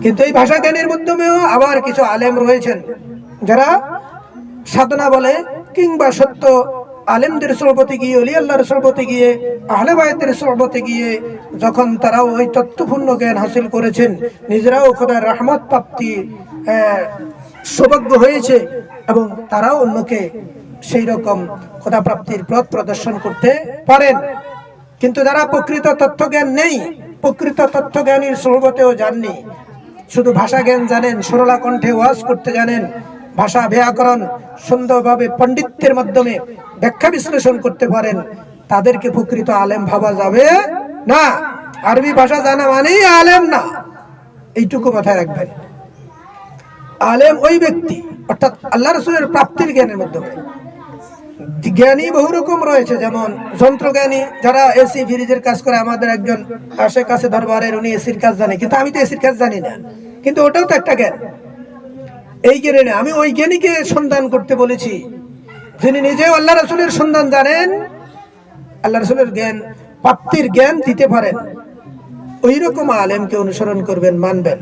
কিন্তু এই ভাষা জ্ঞানের মাধ্যমেও আবার কিছু আলেম রয়েছেন যারা সাধনা বলে কিংবা সত্য আলেমদের সোহবতে গিয়ে, ওলি আল্লাহর সোহবতে গিয়ে, আহলে বায়তের সোহবতে গিয়ে যখন তারাও ওই তত্ত্বপূর্ণ জ্ঞান হাসিল করেছেন, নিজেরাও খোদার রহমত প্রাপ্তি সৌভাগ্য হয়েছে এবং তারাও অন্যকে সেই রকম খোদা প্রাপ্তির পথ প্রদর্শন করতে পারেন। কিন্তু যারা প্রকৃত তত্ত্বজ্ঞান নেই, প্রকৃত তত্ত্বজ্ঞানীর সোহবতেও যাননি, শুধু ভাষা জ্ঞান জানেন, সরলা কণ্ঠে ওয়াজ করতে জানেন, ভাষা ব্যাকরণ সুন্দরভাবে পণ্ডিত্যের মাধ্যমে ব্যাখ্যা বিশ্লেষণ করতে পারেন, তাদেরকে প্রকৃত আলেম ভাবা যাবে না। আরবি ভাষা জানা মানেই আলেম না, এইটুকু মাথায় রাখবেন। আলেম ওই ব্যক্তি, অর্থাৎ আল্লাহ রাসূলের প্রাপ্তির জ্ঞানের মাধ্যমে। জ্ঞানী বহু রকম রয়েছে, যেমন যন্ত্রজ্ঞানী, যারা এসি ফ্রিজের কাজ করে। আমাদের একজন আসে কাছে দরবারের, উনি এসির কাজ জানে, কিন্তু আমি তো এসির কাজ জানি না, কিন্তু ওটাও তো একটা জ্ঞান। এই জ্ঞানে না, আমি ওই জ্ঞানীকে সন্ধান করতে বলেছি যিনি নিজেও আল্লাহ রাসূলের সন্ধান জানেন, আল্লাহ রাসূলের জ্ঞান প্রাপ্তির জ্ঞান দিতে পারেন। ওই রকম আলেমকে অনুসরণ করবেন, মানবেন।